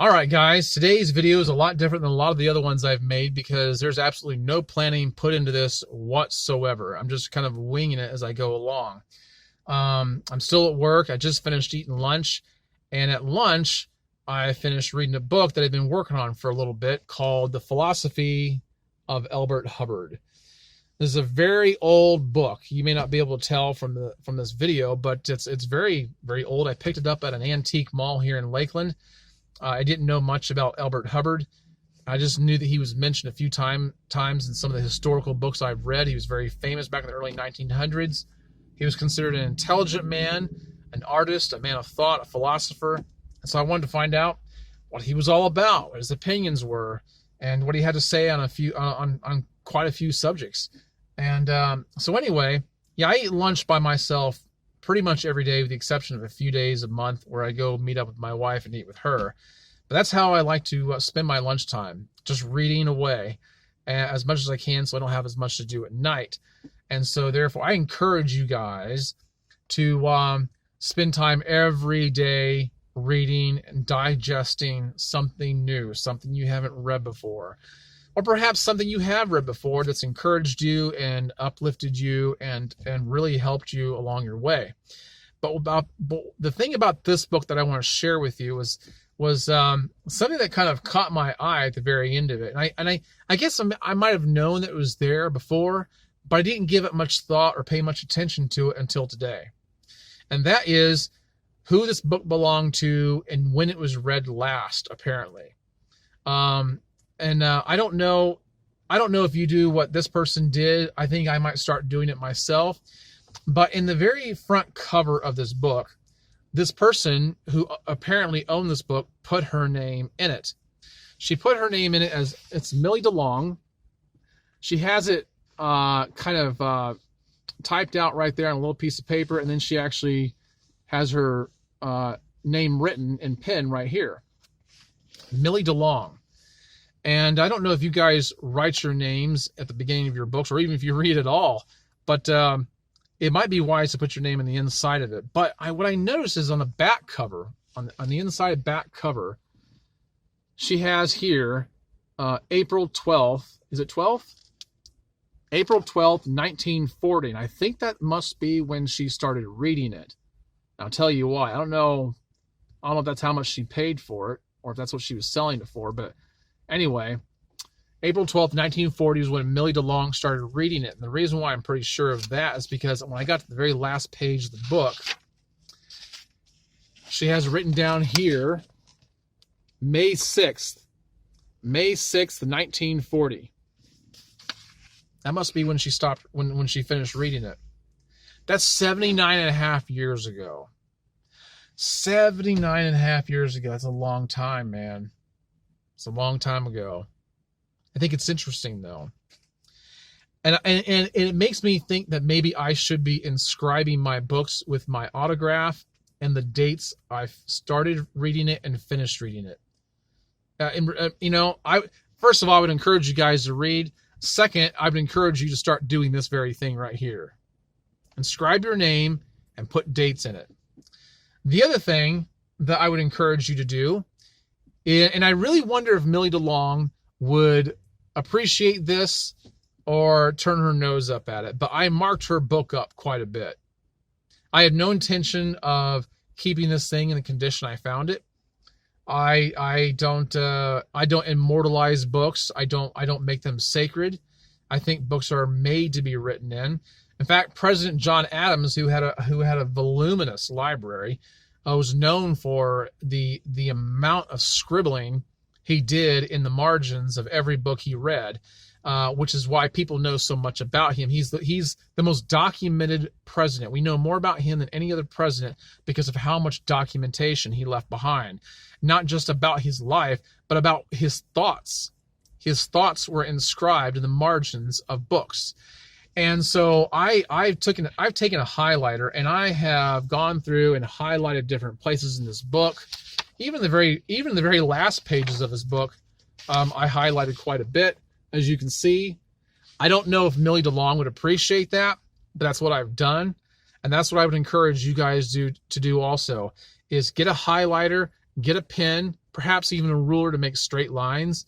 All right, guys, today's video is a lot different than a lot of the other ones I've made because there's absolutely no planning put into this whatsoever. I'm just kind of winging it as I go along. I'm still at work. I just finished eating lunch, and at lunch, I finished reading a book that I've been working on for a little bit called The Philosophy of Elbert Hubbard. This is a very old book. You may not be able to tell from this video, but it's very, very old. I picked it up at an antique mall here in Lakeland. I didn't know much about Elbert Hubbard. I just knew that he was mentioned a few times in some of the historical books I've read. He was very famous back in the early 1900s. He was considered an intelligent man, an artist, a man of thought, a philosopher. And so I wanted to find out what he was all about, what his opinions were, and what he had to say on quite a few subjects. And so anyway, yeah, I eat lunch by myself pretty much every day with the exception of a few days a month where I go meet up with my wife and eat with her. But that's how I like to spend my lunchtime, just reading away as much as I can so I don't have as much to do at night. And so therefore, I encourage you guys to spend time every day reading and digesting something new, something you haven't read before. Or perhaps something you have read before that's encouraged you and uplifted you and really helped you along your way. But the thing about this book that I want to share with you was something that kind of caught my eye at the very end of it. And I guess I might have known that it was there before, but I didn't give it much thought or pay much attention to it until today. And that is who this book belonged to and when it was read last, apparently. And I don't know if you do what this person did. I think I might start doing it myself. But in the very front cover of this book, this person who apparently owned this book put her name in it. She put her name in it as it's Millie DeLong. She has it kind of typed out right there on a little piece of paper, and then she actually has her name written in pen right here. Millie DeLong. And I don't know if you guys write your names at the beginning of your books or even if you read at all, but it might be wise to put your name on the inside of it. But what I noticed is on the back cover, on the inside back cover, she has here April 12th. Is it 12th? April 12th, 1940. And I think that must be when she started reading it. And I'll tell you why. I don't know if that's how much she paid for it or if that's what she was selling it for, but anyway, April 12th, 1940 is when Millie DeLong started reading it. And the reason why I'm pretty sure of that is because when I got to the very last page of the book, she has written down here, May 6th, 1940. That must be when she stopped, when she finished reading it. That's 79 and a half years ago. 79 and a half years ago. That's a long time, man. It's a long time ago. I think it's interesting, though. And it makes me think that maybe I should be inscribing my books with my autograph and the dates I started reading it and finished reading it. First of all, I would encourage you guys to read. Second, I would encourage you to start doing this very thing right here. Inscribe your name and put dates in it. The other thing that I would encourage you to do, and I really wonder if Millie DeLong would appreciate this or turn her nose up at it, but I marked her book up quite a bit. I had no intention of keeping this thing in the condition I found it. I don't immortalize books. I don't make them sacred. I think books are made to be written in. In fact, President John Adams, who had a voluminous library, was known for the amount of scribbling he did in the margins of every book he read, which is why people know so much about him. He's the most documented president. We know more about him than any other president because of how much documentation he left behind. Not just about his life, but about his thoughts. His thoughts were inscribed in the margins of books. And so I've taken a highlighter and I have gone through and highlighted different places in this book. Even the very last pages of his book, I highlighted quite a bit, as you can see. I don't know if Millie DeLong would appreciate that, but that's what I've done. And that's what I would encourage you guys to do also, is get a highlighter, get a pen, perhaps even a ruler to make straight lines.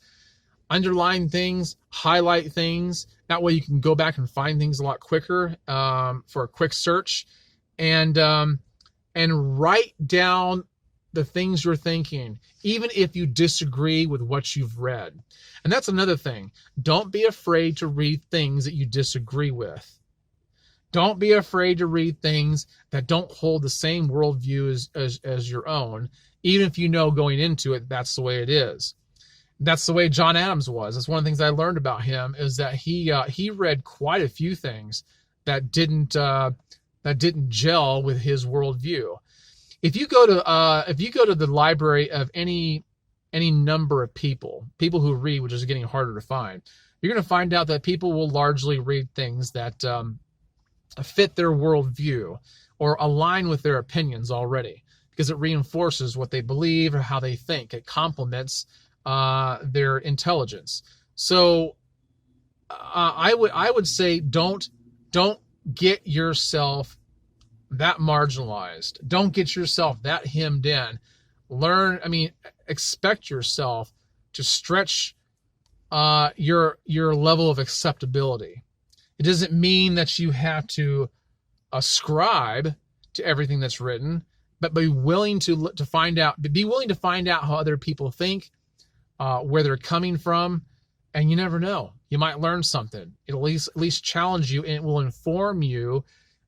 Underline things, highlight things. That way you can go back and find things a lot quicker for a quick search. And write down the things you're thinking, even if you disagree with what you've read. And that's another thing. Don't be afraid to read things that you disagree with. Don't be afraid to read things that don't hold the same worldview as your own, even if you know going into it that's the way it is. That's the way John Adams was. That's one of the things I learned about him, is that he read quite a few things that didn't gel with his worldview. If you go to the library of any number of people who read, which is getting harder to find, you're going to find out that people will largely read things that fit their worldview or align with their opinions already, because it reinforces what they believe or how they think. It complements their intelligence. So I would say don't get yourself that marginalized. Don't get yourself that hemmed in. Expect yourself to stretch your level of acceptability. It doesn't mean that you have to ascribe to everything that's written, but be willing to find out how other people think, where they're coming from, and you never know. You might learn something. It'll at least challenge you, and it will inform you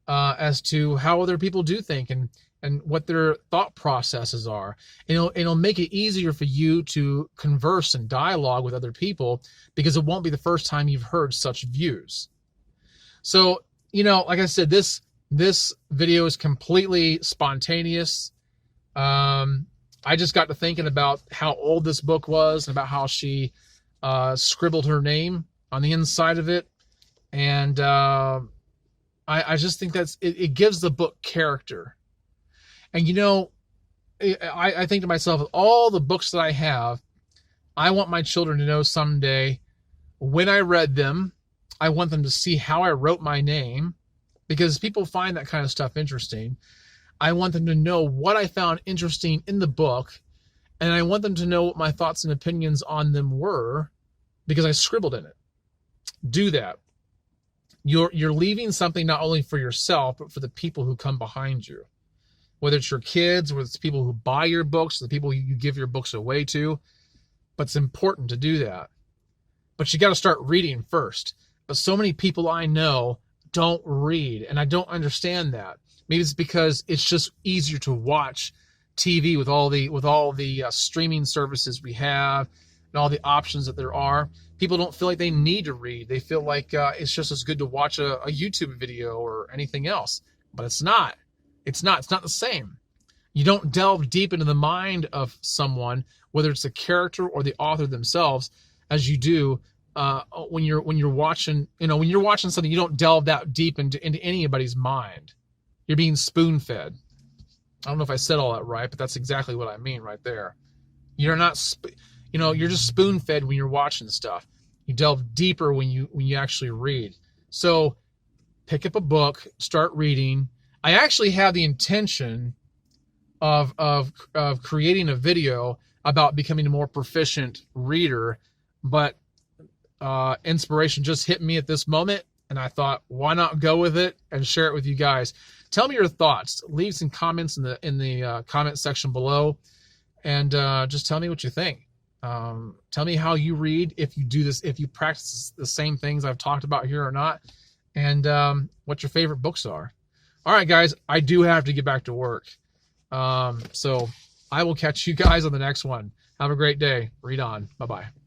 as to how other people do think and what their thought processes are. It'll make it easier for you to converse and dialogue with other people, because it won't be the first time you've heard such views. So, like I said, this video is completely spontaneous. I just got to thinking about how old this book was and about how she scribbled her name on the inside of it. And I just think it gives the book character. And, I think to myself, with all the books that I have, I want my children to know someday when I read them, I want them to see how I wrote my name, because people find that kind of stuff interesting. I want them to know what I found interesting in the book, and I want them to know what my thoughts and opinions on them were, because I scribbled in it. Do that. You're leaving something not only for yourself, but for the people who come behind you. Whether it's your kids, whether it's people who buy your books, the people you give your books away to. But it's important to do that. But you got to start reading first. But so many people I know don't read, and I don't understand that. Maybe it's because it's just easier to watch TV with all the streaming services we have and all the options that there are. People don't feel like they need to read. They feel like it's just as good to watch a YouTube video or anything else. But it's not. It's not the same. You don't delve deep into the mind of someone, whether it's the character or the author themselves, as you do when you're watching. When you're watching something, you don't delve that deep into anybody's mind. You're being spoon-fed. I don't know if I said all that right, but that's exactly what I mean right there. You're not, you're just spoon-fed when you're watching stuff. You delve deeper when you actually read. So pick up a book, start reading. I actually have the intention of creating a video about becoming a more proficient reader, but inspiration just hit me at this moment, and I thought, why not go with it and share it with you guys? Tell me your thoughts. Leave some comments in the comment section below, and just tell me what you think. Tell me how you read, if you do this, if you practice the same things I've talked about here or not, and what your favorite books are. All right, guys, I do have to get back to work. So I will catch you guys on the next one. Have a great day. Read on. Bye-bye.